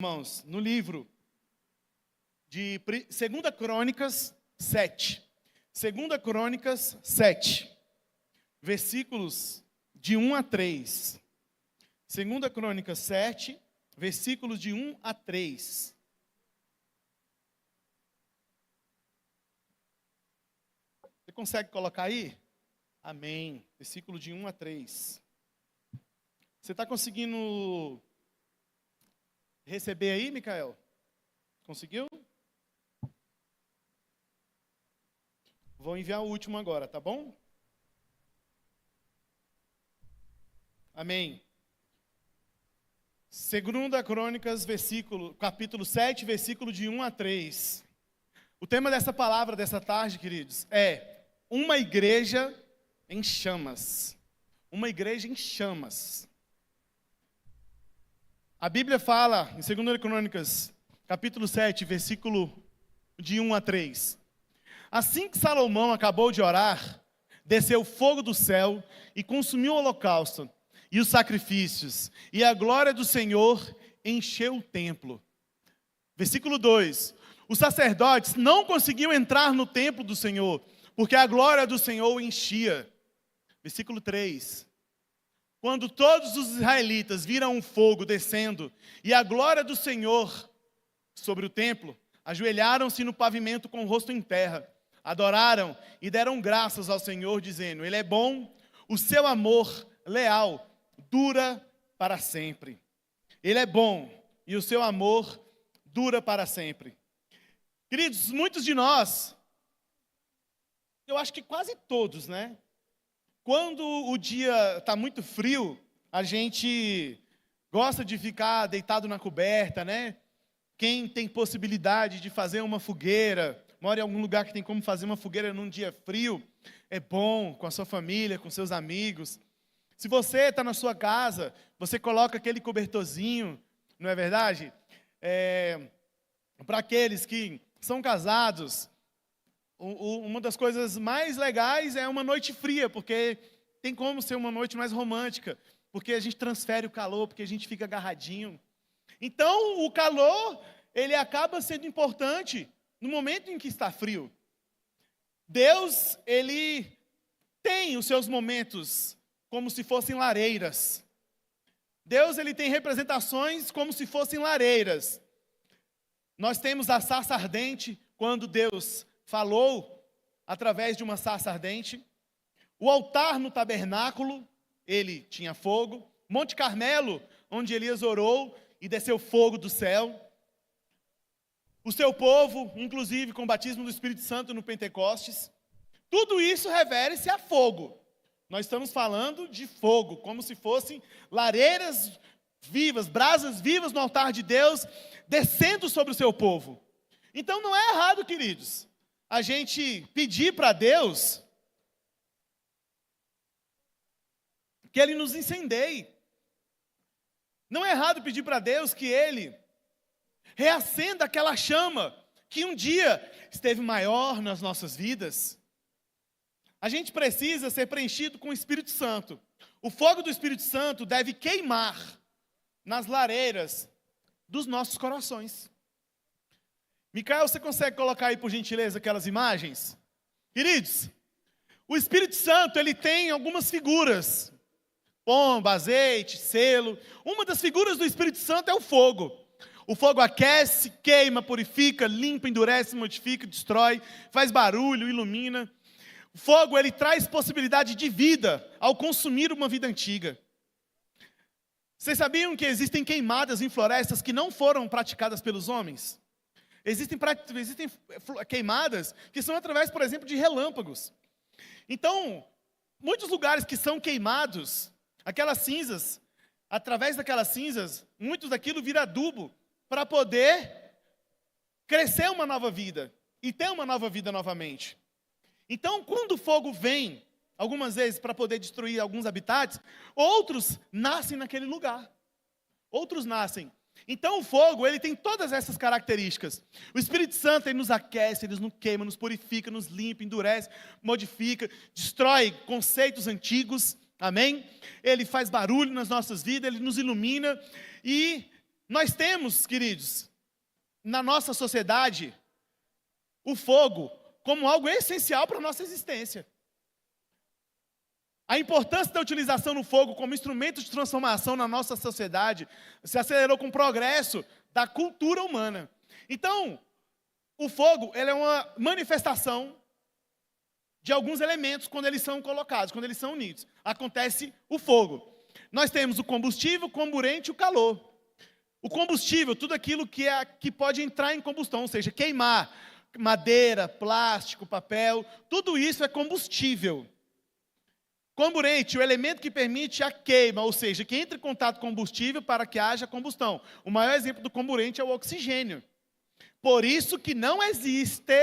Irmãos, no livro de 2 Crônicas 7. 2 Crônicas 7, versículos de 1 a 3. 2 Crônicas 7, versículos de 1 a 3. Você consegue colocar aí? Amém. Versículo de 1 a 3. Você está conseguindo receber aí, Micael? Conseguiu? Vou enviar o último agora, tá bom? Amém. 2 Crônicas, capítulo 7, versículo de 1 a 3. O tema dessa palavra, dessa tarde, queridos, é uma igreja em chamas. Uma igreja em chamas. A Bíblia fala, em 2 Crônicas, capítulo 7, versículo de 1 a 3. Assim que Salomão acabou de orar, desceu fogo do céu e consumiu o holocausto e os sacrifícios, e a glória do Senhor encheu o templo. Versículo 2. Os sacerdotes não conseguiam entrar no templo do Senhor, porque a glória do Senhor o enchia. Versículo 3. Quando todos os israelitas viram um fogo descendo e a glória do Senhor sobre o templo, ajoelharam-se no pavimento com o rosto em terra, adoraram e deram graças ao Senhor, dizendo: Ele é bom, o seu amor leal dura para sempre. Ele é bom e o seu amor dura para sempre. Queridos, muitos de nós, eu acho que quase todos, né? Quando o dia está muito frio, a gente gosta de ficar deitado na coberta, né? Quem tem possibilidade de fazer uma fogueira, mora em algum lugar que tem como fazer uma fogueira num dia frio, é bom, com a sua família, com seus amigos. Se você está na sua casa, você coloca aquele cobertorzinho, não é verdade? Para aqueles que são casados, uma das coisas mais legais é uma noite fria, porque tem como ser uma noite mais romântica, porque a gente transfere o calor, porque a gente fica agarradinho. Então, o calor, ele acaba sendo importante no momento em que está frio. Deus, ele tem os seus momentos como se fossem lareiras. Deus, ele tem representações como se fossem lareiras. Nós temos a sarça ardente, quando Deus falou através de uma sarça ardente. O altar no tabernáculo, ele tinha fogo. Monte Carmelo, onde Elias orou e desceu fogo do céu. O seu povo, inclusive com o batismo do Espírito Santo no Pentecostes. Tudo isso refere-se a fogo. Nós estamos falando de fogo, como se fossem lareiras vivas, brasas vivas no altar de Deus, descendo sobre o seu povo. Então não é errado, queridos, a gente pedir para Deus que Ele nos incendeie. Não é errado pedir para Deus que Ele reacenda aquela chama que um dia esteve maior nas nossas vidas. A gente precisa ser preenchido com o Espírito Santo. O fogo do Espírito Santo deve queimar nas lareiras dos nossos corações. Micael, você consegue colocar aí, por gentileza, aquelas imagens? Queridos, o Espírito Santo, ele tem algumas figuras. Pomba, azeite, selo. Uma das figuras do Espírito Santo é o fogo. O fogo aquece, queima, purifica, limpa, endurece, modifica, destrói, faz barulho, ilumina. O fogo, ele traz possibilidade de vida ao consumir uma vida antiga. Vocês sabiam que existem queimadas em florestas que não foram praticadas pelos homens? Existem queimadas que são através, por exemplo, de relâmpagos. Então, muitos lugares que são queimados, aquelas cinzas, através daquelas cinzas, muitos daquilo vira adubo para poder crescer uma nova vida e ter uma nova vida novamente. Então, quando o fogo vem, algumas vezes para poder destruir alguns habitats, outros nascem naquele lugar. Outros nascem. Então o fogo, ele tem todas essas características. O Espírito Santo, ele nos aquece, ele nos queima, nos purifica, nos limpa, endurece, modifica, destrói conceitos antigos, amém? Ele faz barulho nas nossas vidas, ele nos ilumina e Nós temos, queridos, na nossa sociedade, o fogo como algo essencial para a nossa existência. A importância da utilização do fogo como instrumento de transformação na nossa sociedade se acelerou com o progresso da cultura humana. Então, o fogo ele é uma manifestação de alguns elementos quando eles são colocados, quando eles são unidos. Acontece o fogo. Nós temos o combustível, o comburente e o calor. O combustível, tudo aquilo que pode entrar em combustão, ou seja, queimar, madeira, plástico, papel, tudo isso é combustível. Comburente, o elemento que permite a queima, ou seja, que entra em contato com combustível para que haja combustão. O maior exemplo do comburente é o oxigênio. Por isso que não existe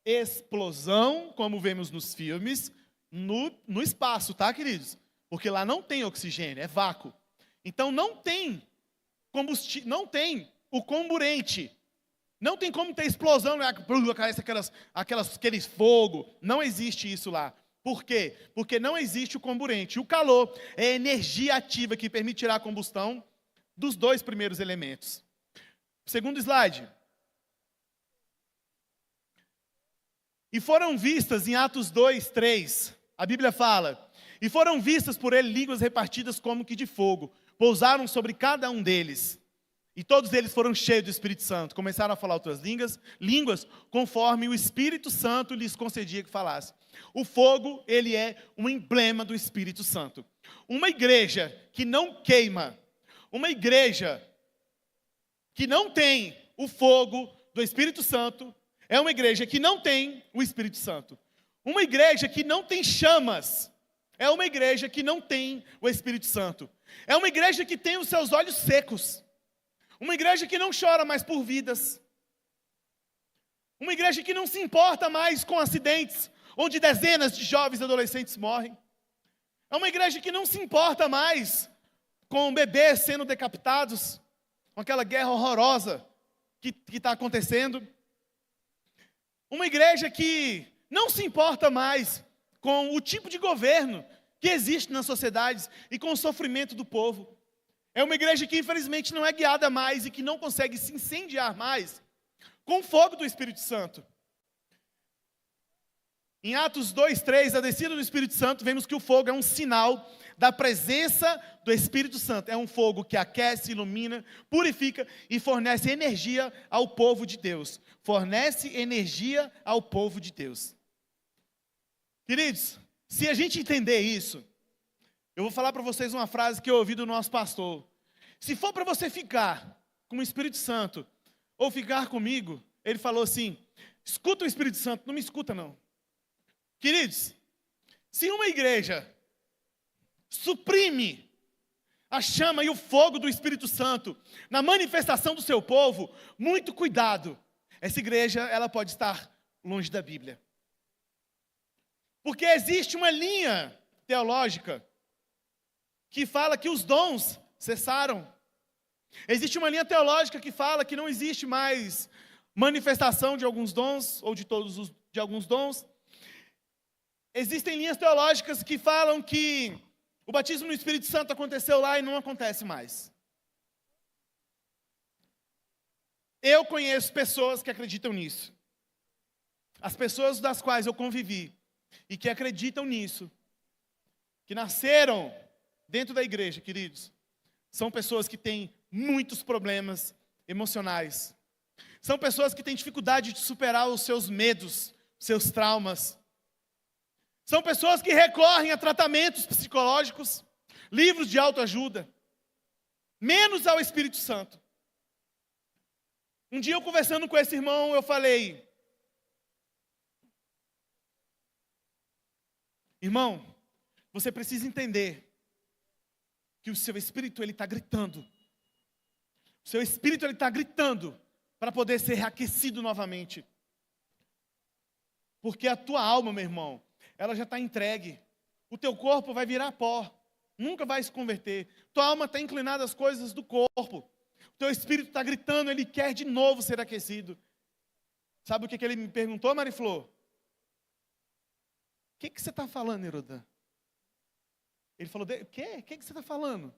explosão, como vemos nos filmes, no espaço, tá, queridos? Porque lá não tem oxigênio, é vácuo. Então não tem combustível, não tem o comburente. Não tem como ter explosão, aquele fogo. Não existe isso lá. Por quê? Porque não existe o comburente. O calor é a energia ativa que permitirá a combustão dos dois primeiros elementos. Segundo slide. E foram vistas em Atos 2, 3, a Bíblia fala, e foram vistas por ele línguas repartidas como que de fogo, pousaram sobre cada um deles. E todos eles foram cheios do Espírito Santo, começaram a falar outras línguas conforme o Espírito Santo lhes concedia que falasse. O fogo, ele é um emblema do Espírito Santo. Uma igreja que não queima, uma igreja que não tem o fogo do Espírito Santo, é uma igreja que não tem o Espírito Santo. Uma igreja que não tem chamas, é uma igreja que não tem o Espírito Santo. É uma igreja que tem os seus olhos secos. Uma igreja que não chora mais por vidas. Uma igreja que não se importa mais com acidentes, onde dezenas de jovens e adolescentes morrem. É uma igreja que não se importa mais com bebês sendo decapitados, com aquela guerra horrorosa que está acontecendo. Uma igreja que não se importa mais com o tipo de governo que existe nas sociedades e com o sofrimento do povo. É uma igreja que infelizmente não é guiada mais e que não consegue se incendiar mais com o fogo do Espírito Santo. Em Atos 2, 3, a descida do Espírito Santo, vemos que o fogo é um sinal da presença do Espírito Santo. É um fogo que aquece, ilumina, purifica e fornece energia ao povo de Deus. Fornece energia ao povo de Deus. Queridos, se a gente entender isso, eu vou falar para vocês uma frase que eu ouvi do nosso pastor. Se for para você ficar com o Espírito Santo, ou ficar comigo, ele falou assim, escuta o Espírito Santo, não me escuta não. Queridos, se uma igreja suprime a chama e o fogo do Espírito Santo na manifestação do seu povo, muito cuidado. Essa igreja, ela pode estar longe da Bíblia. Porque existe uma linha teológica que fala que os dons cessaram. Existe uma linha teológica que fala que não existe mais manifestação de alguns dons, ou de alguns dons. Existem linhas teológicas que falam que o batismo no Espírito Santo aconteceu lá e não acontece mais. Eu conheço pessoas que acreditam nisso. As pessoas das quais eu convivi e que acreditam nisso, que nasceram dentro da igreja, queridos, são pessoas que têm muitos problemas emocionais. São pessoas que têm dificuldade de superar os seus medos, seus traumas. São pessoas que recorrem a tratamentos psicológicos, livros de autoajuda, menos ao Espírito Santo. Um dia eu conversando com esse irmão, eu falei, irmão, você precisa entender que o seu espírito ele está gritando. O seu espírito ele está gritando para poder ser reaquecido novamente. Porque a tua alma, meu irmão, ela já está entregue. O teu corpo vai virar pó. Nunca vai se converter. Tua alma está inclinada às coisas do corpo. O teu espírito está gritando, ele quer de novo ser aquecido. Sabe o que ele me perguntou, Mariflor? O que você está falando, Herodan? Ele falou, o quê? O que você está falando?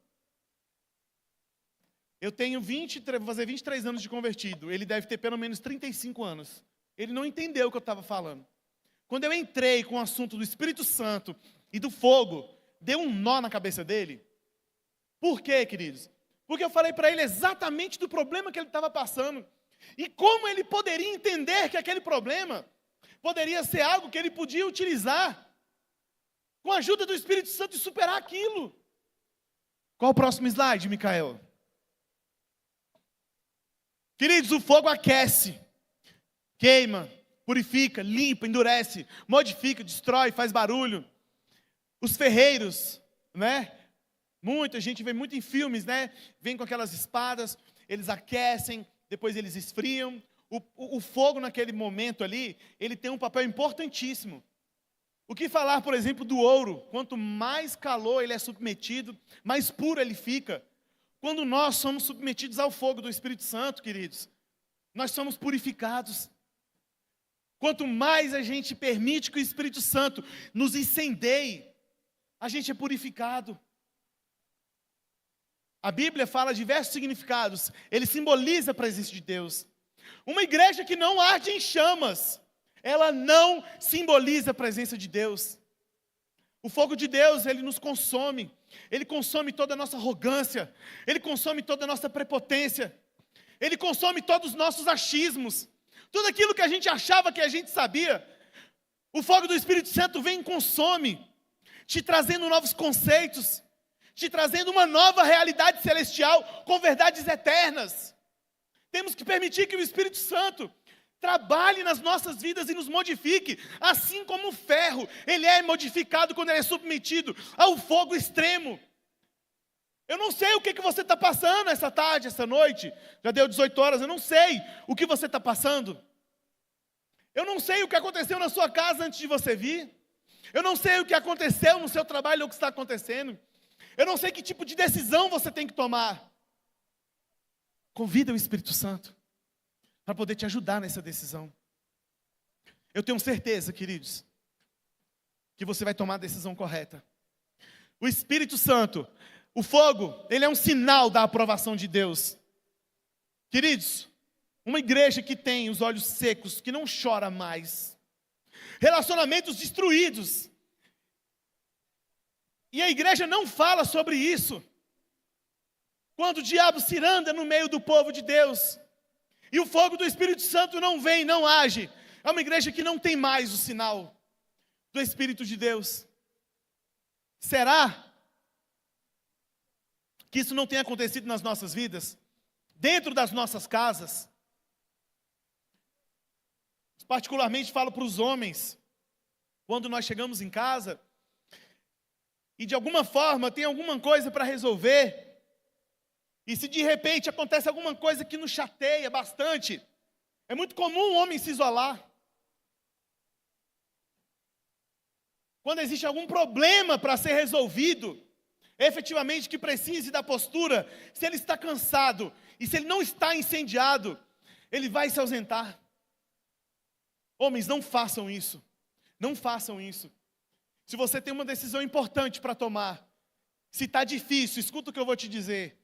Eu tenho 23, vou fazer 23 anos de convertido. Ele deve ter pelo menos 35 anos. Ele não entendeu o que eu estava falando. Quando eu entrei com o assunto do Espírito Santo e do fogo, deu um nó na cabeça dele. Por quê, queridos? Porque eu falei para ele exatamente do problema que ele estava passando. E como ele poderia entender que aquele problema poderia ser algo que ele podia utilizar com a ajuda do Espírito Santo e superar aquilo. Qual o próximo slide, Micael? Queridos, o fogo aquece, queima, purifica, limpa, endurece, modifica, destrói, faz barulho. Os ferreiros, né? Muita gente vê muito em filmes, né? Vem com aquelas espadas, eles aquecem, depois eles esfriam. O fogo naquele momento ali, ele tem um papel importantíssimo. O que falar, por exemplo, do ouro? Quanto mais calor ele é submetido, mais puro ele fica. Quando nós somos submetidos ao fogo do Espírito Santo, queridos, nós somos purificados. Quanto mais a gente permite que o Espírito Santo nos incendeie, a gente é purificado. A Bíblia fala diversos significados. Ele simboliza a presença de Deus. Uma igreja que não arde em chamas, ela não simboliza a presença de Deus. O fogo de Deus, ele nos consome. Ele consome toda a nossa arrogância. Ele consome toda a nossa prepotência. Ele consome todos os nossos achismos. Tudo aquilo que a gente achava que a gente sabia. O fogo do Espírito Santo vem e consome, te trazendo novos conceitos, te trazendo uma nova realidade celestial com verdades eternas. Temos que permitir que o Espírito Santo trabalhe nas nossas vidas e nos modifique, assim como o ferro, ele é modificado quando ele é submetido ao fogo extremo. Eu não sei o que você está passando essa tarde, essa noite, já deu 18 horas, eu não sei o que você está passando. Eu não sei o que aconteceu na sua casa antes de você vir. Eu não sei o que aconteceu no seu trabalho ou o que está acontecendo. Eu não sei que tipo de decisão você tem que tomar. Convida o Espírito Santo para poder te ajudar nessa decisão. Eu tenho certeza, queridos, que você vai tomar a decisão correta. O Espírito Santo, o fogo, ele é um sinal da aprovação de Deus. Queridos, uma igreja que tem os olhos secos, que não chora mais, relacionamentos destruídos, e a igreja não fala sobre isso, quando o diabo se anda no meio do povo de Deus, e o fogo do Espírito Santo não vem, não age, é uma igreja que não tem mais o sinal do Espírito de Deus. Será que isso não tem acontecido nas nossas vidas? Dentro das nossas casas? Particularmente falo para os homens, quando nós chegamos em casa, e de alguma forma tem alguma coisa para resolver, e se de repente acontece alguma coisa que nos chateia bastante, é muito comum o homem se isolar. Quando existe algum problema para ser resolvido, efetivamente que precise da postura, se ele está cansado, e se ele não está incendiado, ele vai se ausentar. Homens, não façam isso. Não façam isso. Se você tem uma decisão importante para tomar, se está difícil, escuta o que eu vou te dizer.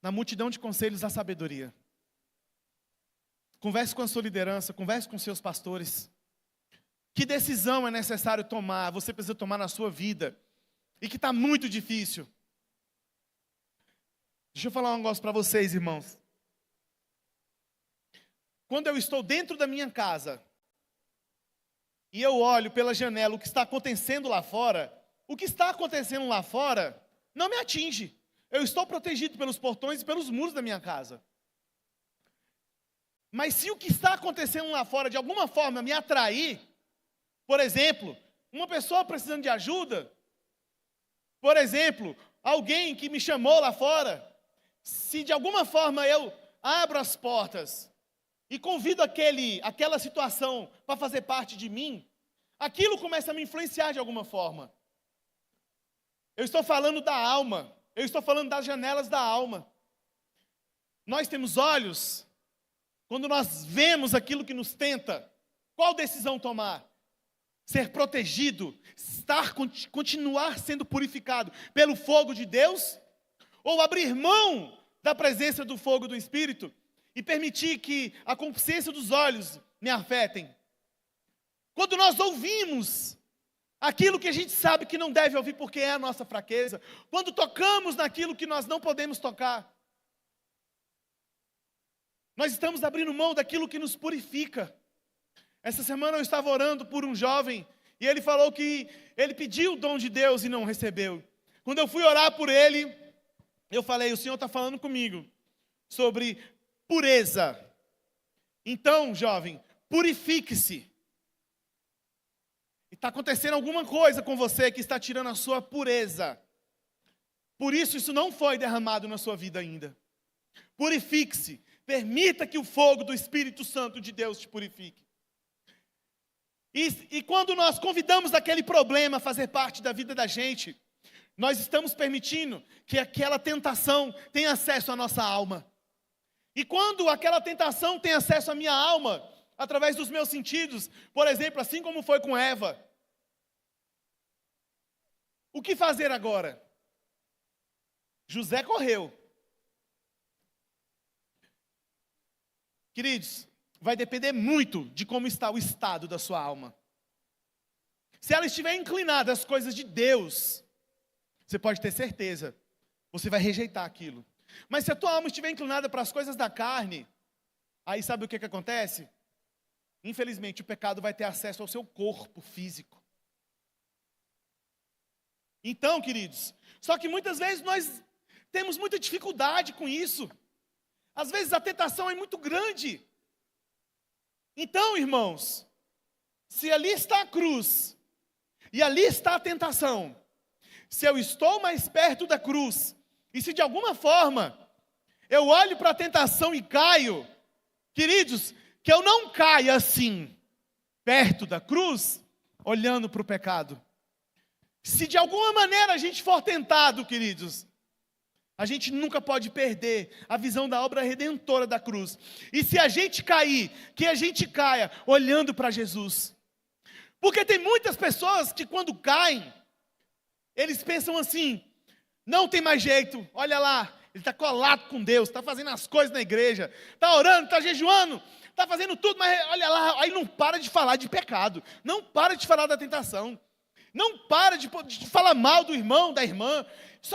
Na multidão de conselhos há sabedoria. Converse com a sua liderança, converse com seus pastores. Que decisão é necessário tomar, você precisa tomar na sua vida, e que está muito difícil. Deixa eu falar um negócio para vocês, irmãos. Quando eu estou dentro da minha casa, e eu olho pela janela o que está acontecendo lá fora, o que está acontecendo lá fora não me atinge. Eu estou protegido pelos portões e pelos muros da minha casa. Mas se o que está acontecendo lá fora de alguma forma me atrair, por exemplo, uma pessoa precisando de ajuda, por exemplo, alguém que me chamou lá fora, se de alguma forma eu abro as portas e convido aquela situação para fazer parte de mim, aquilo começa a me influenciar de alguma forma. Eu estou falando da alma, eu estou falando das janelas da alma. Nós temos olhos, quando nós vemos aquilo que nos tenta, qual decisão tomar? Ser protegido, continuar sendo purificado pelo fogo de Deus, ou abrir mão da presença do fogo do Espírito e permitir que a consciência dos olhos me afetem. Quando nós ouvimos aquilo que a gente sabe que não deve ouvir porque é a nossa fraqueza, quando tocamos naquilo que nós não podemos tocar, nós estamos abrindo mão daquilo que nos purifica. Essa semana eu estava orando por um jovem e ele falou que ele pediu o dom de Deus e não recebeu. Quando eu fui orar por ele, eu falei, o Senhor está falando comigo sobre pureza. Então, jovem, purifique-se. E está acontecendo alguma coisa com você que está tirando a sua pureza. Por isso não foi derramado na sua vida ainda. Purifique-se. Permita que o fogo do Espírito Santo de Deus te purifique. E quando nós convidamos aquele problema a fazer parte da vida da gente, nós estamos permitindo que aquela tentação tenha acesso à nossa alma. E quando aquela tentação tem acesso à minha alma, através dos meus sentidos, por exemplo, assim como foi com Eva, o que fazer agora? José correu. Queridos, vai depender muito de como está o estado da sua alma. Se ela estiver inclinada às coisas de Deus, você pode ter certeza, você vai rejeitar aquilo. Mas se a tua alma estiver inclinada para as coisas da carne, aí sabe o que acontece? Infelizmente, o pecado vai ter acesso ao seu corpo físico. Então, queridos, só que muitas vezes nós temos muita dificuldade com isso. Às vezes a tentação é muito grande. Então, irmãos, se ali está a cruz, e ali está a tentação, se eu estou mais perto da cruz, e se de alguma forma eu olho para a tentação e caio, queridos, que eu não caia assim, perto da cruz, olhando para o pecado. Se de alguma maneira a gente for tentado, queridos, a gente nunca pode perder a visão da obra redentora da cruz. E se a gente cair, que a gente caia olhando para Jesus. Porque tem muitas pessoas que quando caem, eles pensam assim, não tem mais jeito, olha lá, ele está colado com Deus, está fazendo as coisas na igreja, está orando, está jejuando, está fazendo tudo, mas olha lá, aí não para de falar de pecado, não para de falar da tentação, não para de falar mal do irmão, da irmã,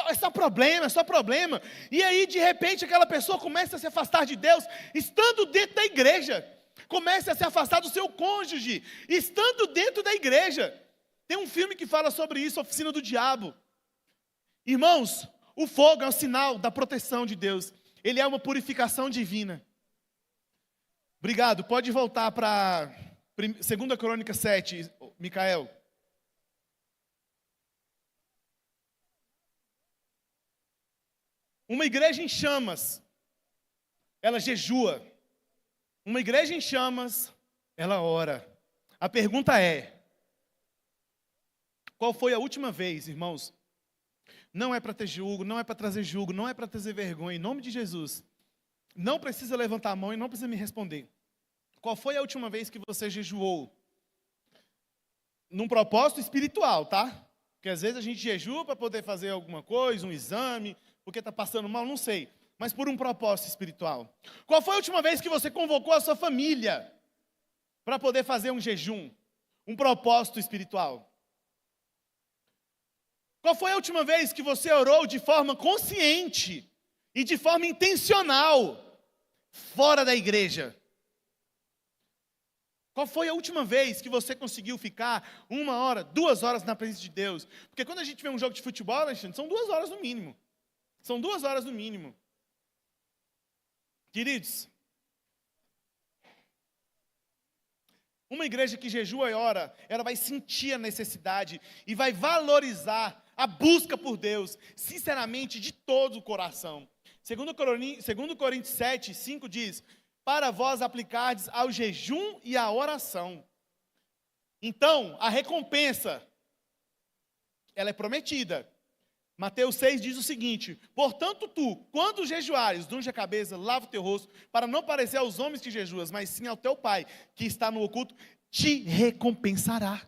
é só problema, é só problema. E aí, de repente, aquela pessoa começa a se afastar de Deus, estando dentro da igreja. Começa a se afastar do seu cônjuge, estando dentro da igreja. Tem um filme que fala sobre isso, Oficina do Diabo. Irmãos, o fogo é um sinal da proteção de Deus. Ele é uma purificação divina. Obrigado, pode voltar para 2 Crônicas 7, Micael. Uma igreja em chamas, ela jejua. Uma igreja em chamas, ela ora. A pergunta é, qual foi a última vez, irmãos? Não é para ter julgo, não é para trazer julgo, não é para trazer vergonha, em nome de Jesus. Não precisa levantar a mão e não precisa me responder. Qual foi a última vez que você jejuou? Num propósito espiritual, tá? Porque às vezes a gente jejua para poder fazer alguma coisa, um exame, porque está passando mal, não sei. Mas por um propósito espiritual. Qual foi a última vez que você convocou a sua família para poder fazer um jejum? Um propósito espiritual. Qual foi a última vez que você orou de forma consciente e de forma intencional, fora da igreja? Qual foi a última vez que você conseguiu ficar 1 hora, 2 horas na presença de Deus? Porque quando a gente vê um jogo de futebol, Alexandre, são 2 horas no mínimo. São 2 horas no mínimo. Queridos, uma igreja que jejua e ora, ela vai sentir a necessidade e vai valorizar a busca por Deus, sinceramente, de todo o coração. 2 Coríntios 7, 5 diz, para vós aplicardes ao jejum e à oração. Então, a recompensa, ela é prometida. Mateus 6 diz o seguinte, portanto tu, quando jejuares, unge a cabeça, lava o teu rosto, para não parecer aos homens que jejuas, mas sim ao teu Pai, que está no oculto, te recompensará.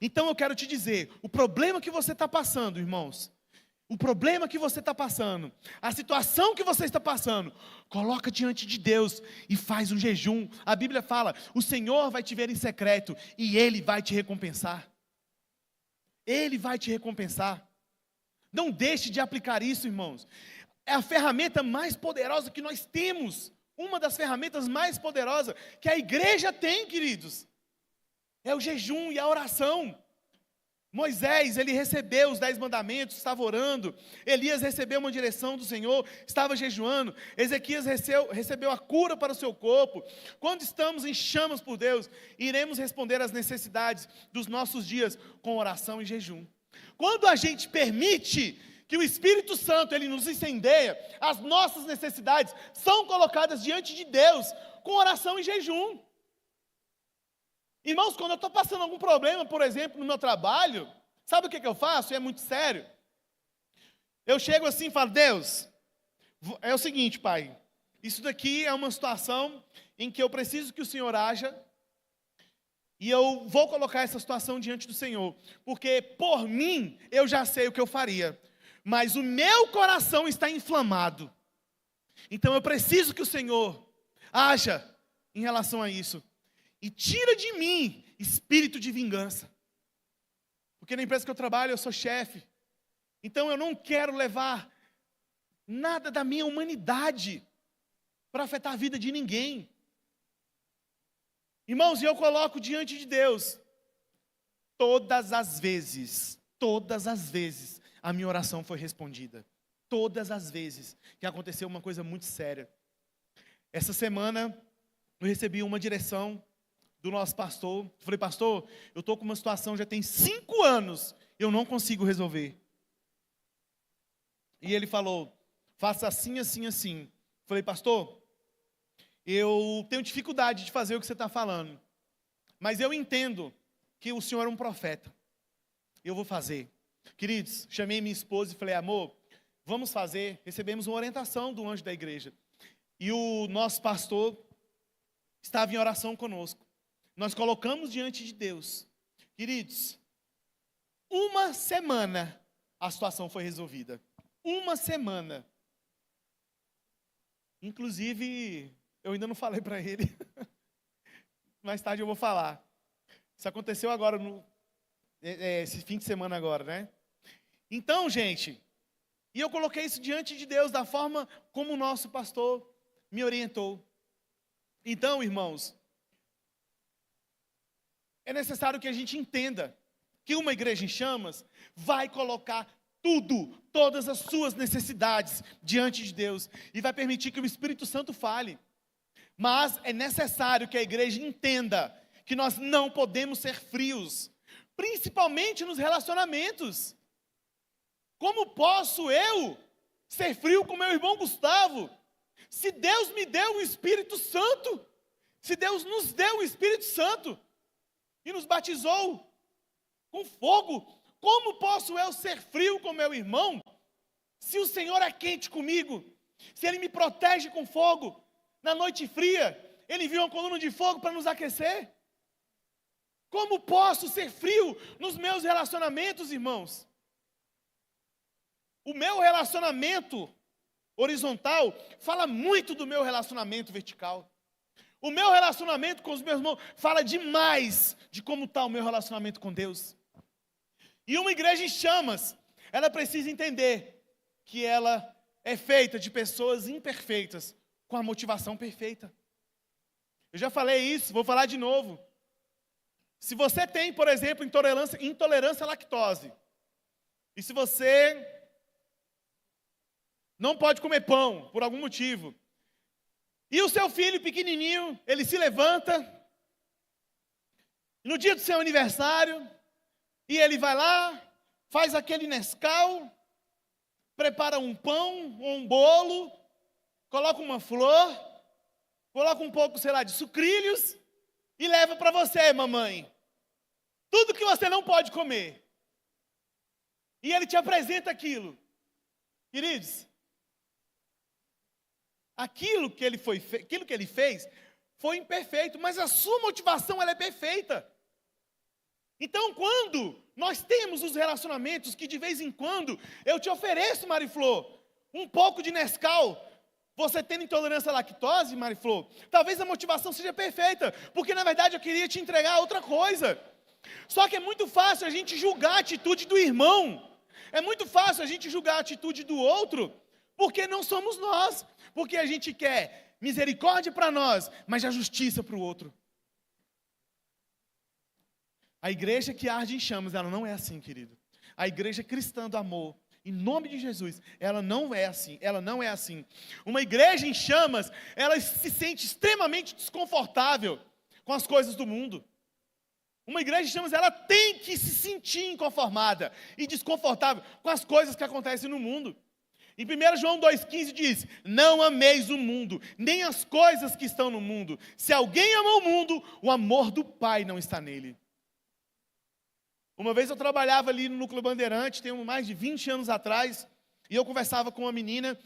Então eu quero te dizer, o problema que você está passando, irmãos, o problema que você está passando, a situação que você está passando, coloca diante de Deus e faz um jejum. A Bíblia fala, o Senhor vai te ver em secreto e Ele vai te recompensar. Ele vai te recompensar. Não deixe de aplicar isso, irmãos. É a ferramenta mais poderosa que nós temos. Uma das ferramentas mais poderosas que a igreja tem, queridos. É o jejum e a oração. Moisés, ele recebeu os 10 mandamentos, estava orando. Elias recebeu uma direção do Senhor, estava jejuando. Ezequias recebeu a cura para o seu corpo. Quando estamos em chamas por Deus, iremos responder às necessidades dos nossos dias com oração e jejum. Quando a gente permite que o Espírito Santo, ele nos incendeia, as nossas necessidades são colocadas diante de Deus com oração e jejum. Irmãos, quando eu estou passando algum problema, por exemplo, no meu trabalho, sabe o que eu faço? E é muito sério. Eu chego assim e falo, Deus, é o seguinte, Pai, isso daqui é uma situação em que eu preciso que o Senhor haja, e eu vou colocar essa situação diante do Senhor, porque por mim, eu já sei o que eu faria, mas o meu coração está inflamado, então eu preciso que o Senhor haja em relação a isso. E tira de mim espírito de vingança. Porque na empresa que eu trabalho, eu sou chefe. Então eu não quero levar nada da minha humanidade para afetar a vida de ninguém. Irmãos, e eu coloco diante de Deus, todas as vezes, a minha oração foi respondida. Todas as vezes que aconteceu uma coisa muito séria. Essa semana, eu recebi uma direção do nosso pastor. Eu falei, pastor, eu estou com uma situação já tem 5 anos, eu não consigo resolver. E ele falou, faça assim, assim, assim. Eu falei, pastor, eu tenho dificuldade de fazer o que você está falando, mas eu entendo que o senhor é um profeta, eu vou fazer. Queridos, chamei minha esposa e falei, amor, vamos fazer. Recebemos uma orientação do anjo da igreja, e o nosso pastor estava em oração conosco. Nós colocamos diante de Deus. Queridos, uma semana a situação foi resolvida. Uma semana. Inclusive, eu ainda não falei para ele. Mais tarde eu vou falar. Isso aconteceu agora, esse fim de semana agora, né? Então, gente, e eu coloquei isso diante de Deus da forma como o nosso pastor me orientou. Então, irmãos, é necessário que a gente entenda que uma igreja em chamas vai colocar todas as suas necessidades diante de Deus e vai permitir que o Espírito Santo fale. Mas é necessário que a igreja entenda que nós não podemos ser frios, principalmente nos relacionamentos. Como posso eu ser frio com meu irmão Gustavo, se Deus me deu o Espírito Santo, se Deus nos deu o Espírito Santo e nos batizou com fogo? Como posso eu ser frio com meu irmão, se o Senhor é quente comigo, se Ele me protege com fogo? Na noite fria, Ele envia uma coluna de fogo para nos aquecer. Como posso ser frio nos meus relacionamentos, irmãos? O meu relacionamento horizontal fala muito do meu relacionamento vertical. O meu relacionamento com os meus irmãos fala demais de como está o meu relacionamento com Deus. E uma igreja em chamas, ela precisa entender que ela é feita de pessoas imperfeitas, com a motivação perfeita. Eu já falei isso, vou falar de novo. Se você tem, por exemplo, intolerância à lactose, e se você não pode comer pão, por algum motivo, e o seu filho pequenininho, ele se levanta, no dia do seu aniversário, e ele vai lá, faz aquele Nescau, prepara um pão ou um bolo, coloca uma flor, coloca um pouco, sei lá, de sucrilhos, e leva para você, mamãe. Tudo que você não pode comer. E ele te apresenta aquilo. Queridos, aquilo que ele fez foi imperfeito, mas a sua motivação ela é perfeita. Então, quando nós temos os relacionamentos que de vez em quando eu te ofereço, Mariflor, um pouco de Nescau, você tendo intolerância à lactose, Mariflor, talvez a motivação seja perfeita, porque na verdade eu queria te entregar outra coisa. Só que é muito fácil a gente julgar a atitude do irmão, é muito fácil a gente julgar a atitude do outro, porque não somos nós, porque a gente quer misericórdia para nós, mas a justiça para o outro. A igreja que arde em chamas, ela não é assim, querido. A igreja cristã do amor, em nome de Jesus, ela não é assim, ela não é assim. Uma igreja em chamas, ela se sente extremamente desconfortável com as coisas do mundo. Uma igreja em chamas, ela tem que se sentir inconformada e desconfortável com as coisas que acontecem no mundo. Em 1 João 2,15 diz, não ameis o mundo, nem as coisas que estão no mundo. Se alguém ama o mundo, o amor do Pai não está nele. Uma vez eu trabalhava ali no Núcleo Bandeirante, tem mais de 20 anos atrás, e eu conversava com uma menina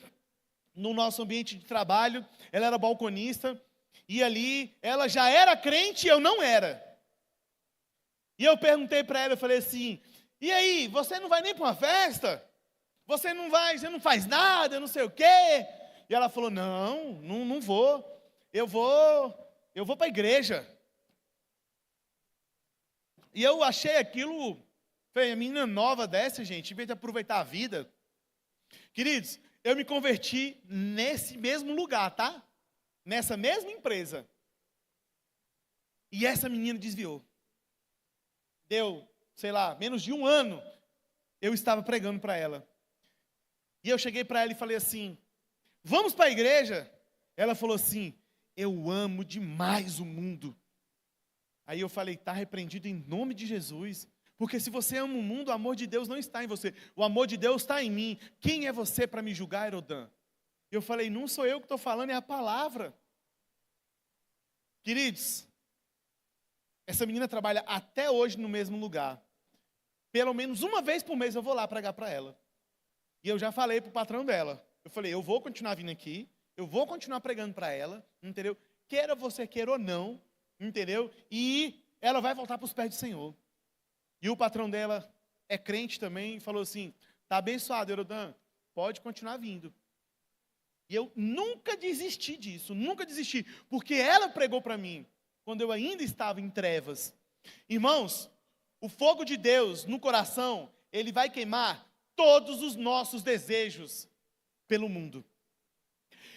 no nosso ambiente de trabalho, ela era balconista, e ali ela já era crente e eu não era. E eu perguntei para ela, eu falei assim, e aí, você não vai nem para uma festa? Você não faz nada, não sei o quê? E ela falou, não vou, eu vou para a igreja. E eu achei aquilo, falei, a menina nova dessa, gente, em vez de aproveitar a vida. Queridos, eu me converti nesse mesmo lugar, tá? Nessa mesma empresa. E essa menina desviou. Deu, sei lá, menos de um ano, eu estava pregando para ela. E eu cheguei para ela e falei assim, vamos para a igreja? Ela falou assim, eu amo demais o mundo. Aí eu falei, está repreendido em nome de Jesus, porque se você ama o mundo, o amor de Deus não está em você, o amor de Deus está em mim. Quem é você para me julgar, Herodã? Eu falei, não sou eu que estou falando, é a palavra. Queridos, essa menina trabalha até hoje no mesmo lugar. Pelo menos uma vez por mês eu vou lá pregar para ela. E eu já falei para o patrão dela, eu falei, eu vou continuar vindo aqui, eu vou continuar pregando para ela, entendeu? Queira você queira ou não, entendeu? E ela vai voltar para os pés do Senhor. E o patrão dela é crente também e falou assim, está abençoado, Herodã, pode continuar vindo. E eu nunca desisti disso, nunca desisti, porque ela pregou para mim, quando eu ainda estava em trevas. Irmãos, o fogo de Deus no coração, ele vai queimar todos os nossos desejos pelo mundo.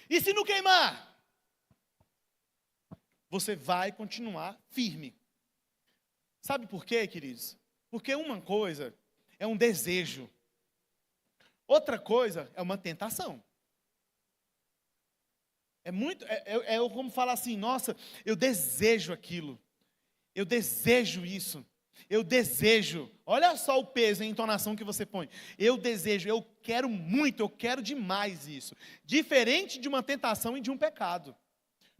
E se não queimar, você vai continuar firme. Sabe por quê, queridos? Porque uma coisa é um desejo, outra coisa é uma tentação. É como falar assim, nossa, eu desejo aquilo, eu desejo isso, eu desejo, olha só o peso e a entonação que você põe, eu desejo, eu quero muito, eu quero demais isso, diferente de uma tentação e de um pecado.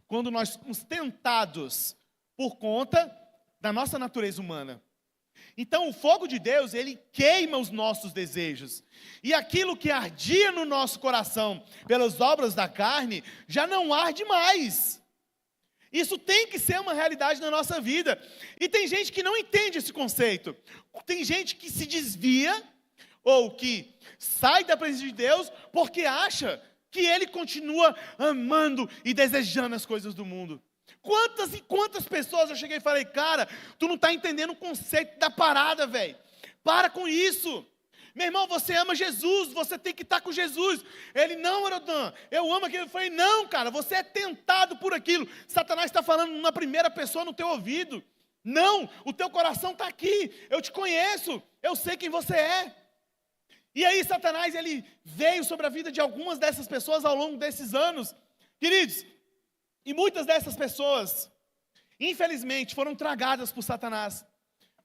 Quando nós somos tentados por conta da nossa natureza humana. Então o fogo de Deus, ele queima os nossos desejos. E aquilo que ardia no nosso coração pelas obras da carne, já não arde mais. Isso tem que ser uma realidade na nossa vida. E tem gente que não entende esse conceito. Tem gente que se desvia, ou que sai da presença de Deus, porque acha que ele continua amando e desejando as coisas do mundo. Quantas e quantas pessoas eu cheguei e falei, cara, tu não está entendendo o conceito da parada, velho. Para com isso. Meu irmão, você ama Jesus, você tem que estar com Jesus. Ele, não, Herodã, eu amo aquilo. Eu falei, não, cara, você é tentado por aquilo. Satanás está falando na primeira pessoa no teu ouvido. Não, o teu coração está aqui. Eu te conheço, eu sei quem você é. E aí Satanás, ele veio sobre a vida de algumas dessas pessoas ao longo desses anos. Queridos, e muitas dessas pessoas, infelizmente, foram tragadas por Satanás.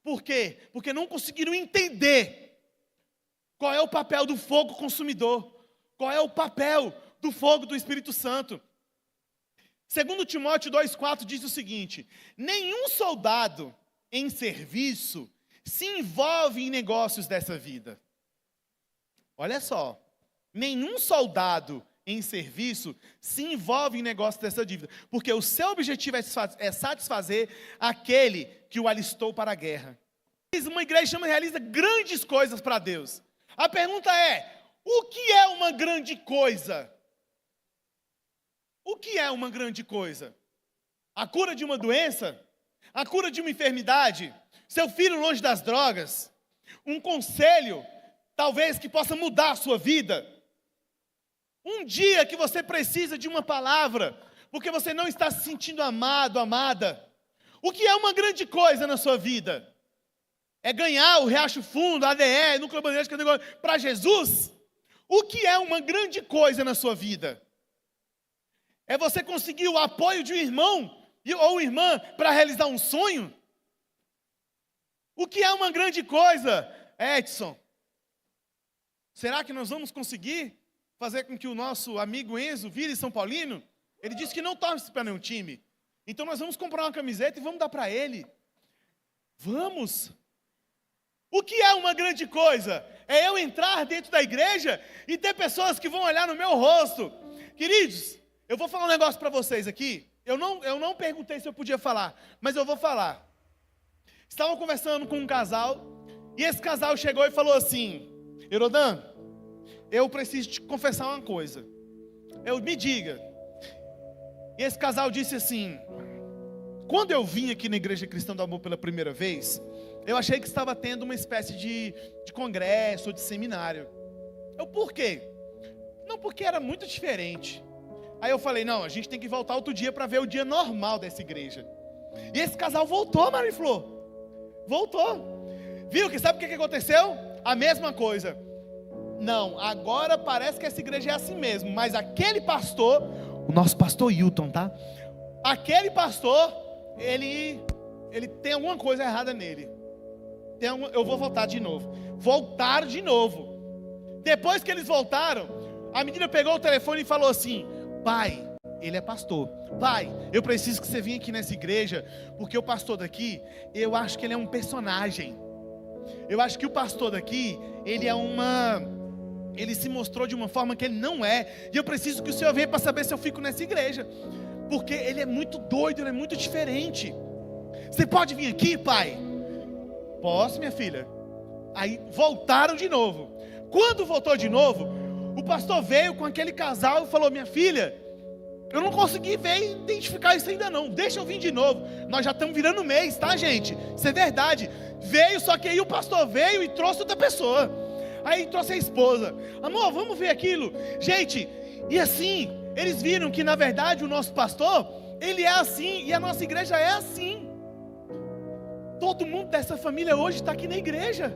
Por quê? Porque não conseguiram entender qual é o papel do fogo consumidor, qual é o papel do fogo do Espírito Santo. Segundo Timóteo 2,4 diz o seguinte, nenhum soldado em serviço se envolve em negócios dessa vida. Olha só, nenhum soldado em serviço se envolve em negócio dessa dívida, porque o seu objetivo é satisfazer aquele que o alistou para a guerra. Uma igreja realiza grandes coisas para Deus. A pergunta é: o que é uma grande coisa? O que é uma grande coisa? A cura de uma doença? A cura de uma enfermidade? Seu filho longe das drogas? Um conselho, talvez, que possa mudar a sua vida? Um dia que você precisa de uma palavra, porque você não está se sentindo amado, amada. O que é uma grande coisa na sua vida? É ganhar o Riacho Fundo, a ADE, Núcleo Bandeirante, para Jesus? O que é uma grande coisa na sua vida? É você conseguir o apoio de um irmão ou irmã para realizar um sonho? O que é uma grande coisa, Edson? Será que nós vamos conseguir fazer com que o nosso amigo Enzo vire São Paulino? Ele disse que não torce para nenhum time. Então nós vamos comprar uma camiseta e vamos dar para ele. Vamos! O que é uma grande coisa? É eu entrar dentro da igreja e ter pessoas que vão olhar no meu rosto. Queridos, eu vou falar um negócio para vocês aqui. Eu não perguntei se eu podia falar, mas eu vou falar. Estavam conversando com um casal, e esse casal chegou e falou assim: Herodan, eu preciso te confessar uma coisa. Me diga. E esse casal disse assim: quando eu vim aqui na Igreja Cristã do Amor pela primeira vez, eu achei que estava tendo uma espécie de congresso, de seminário. Por quê? Não, porque era muito diferente. Aí eu falei: não, a gente tem que voltar outro dia para ver o dia normal dessa igreja. E esse casal voltou, Mariflor. Voltou. Viu que sabe o que aconteceu? A mesma coisa. Não, agora parece que essa igreja é assim mesmo. Mas aquele pastor, o nosso pastor Hilton, tá? Aquele pastor, ele tem alguma coisa errada nele. Eu vou voltar de novo. Voltaram de novo. Depois que eles voltaram, a menina pegou o telefone e falou assim: pai, ele é pastor. Pai, eu preciso que você venha aqui nessa igreja, porque o pastor daqui, eu acho que ele é um personagem. Eu acho que o pastor daqui, ele se mostrou de uma forma que ele não é. E eu preciso que o senhor venha para saber se eu fico nessa igreja, porque ele é muito doido, ele é muito diferente. Você pode vir aqui, pai? Posso, minha filha. Aí voltaram de novo. Quando voltou de novo, o pastor veio com aquele casal e falou: minha filha, eu não consegui ver e identificar isso ainda não, deixa eu vir de novo. Nós já estamos virando mês, tá, gente? Isso é verdade. Veio, só que aí o pastor veio e trouxe outra pessoa. Aí trouxe a esposa. Amor, vamos ver aquilo. Gente, e assim, eles viram que na verdade o nosso pastor, ele é assim, e a nossa igreja é assim. Todo mundo dessa família hoje está aqui na igreja.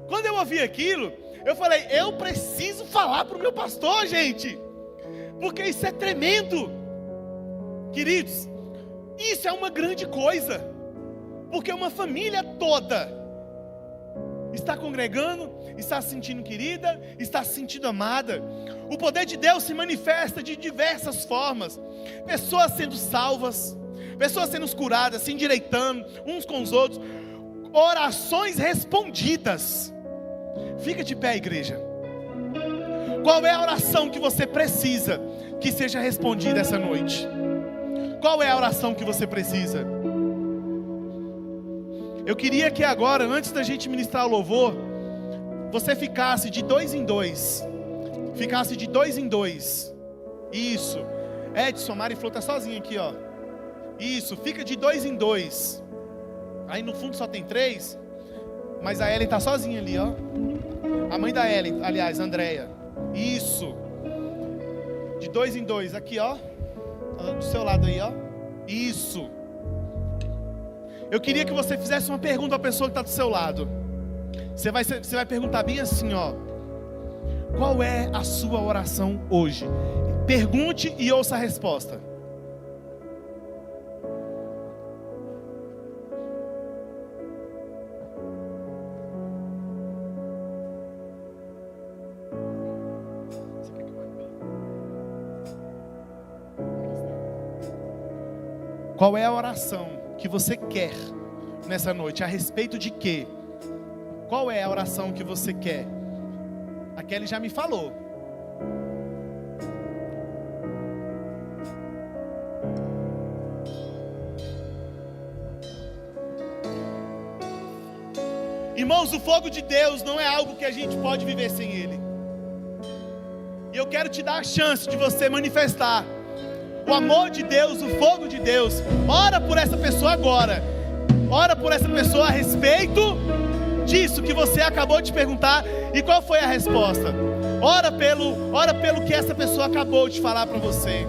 Quando eu ouvi aquilo, eu falei: eu preciso falar para o meu pastor, gente, porque isso é tremendo. Queridos, isso é uma grande coisa, porque uma família toda está congregando, está se sentindo querida, está se sentindo amada. O poder de Deus se manifesta de diversas formas. Pessoas sendo salvas, pessoas sendo curadas, se endireitando uns com os outros, orações respondidas. Fica de pé, igreja. Qual é a oração que você precisa que seja respondida essa noite? Qual é a oração que você precisa? Eu queria que agora, antes da gente ministrar o louvor, você ficasse de 2 em 2. Ficasse de 2 em 2. Isso. Edson, Mariflor está sozinha aqui, ó. Isso, fica de 2 em 2. Aí no fundo só tem 3, mas a Ellen está sozinha ali, ó. A mãe da Ellen, aliás, Andréia. Isso. De 2 em 2, aqui, ó. Do seu lado aí, ó. Isso. Eu queria que você fizesse uma pergunta à pessoa que está do seu lado. Você vai perguntar bem assim, ó: qual é a sua oração hoje? Pergunte e ouça a resposta. Qual é a oração que você quer nessa noite? A respeito de quê? Qual é a oração que você quer? A Kelly já me falou. Irmãos, o fogo de Deus não é algo que a gente pode viver sem Ele. E eu quero te dar a chance de você manifestar o amor de Deus, o fogo de Deus. Ora por essa pessoa agora. Ora por essa pessoa a respeito disso que você acabou de perguntar. E qual foi a resposta? Ora pelo que essa pessoa acabou de falar para você.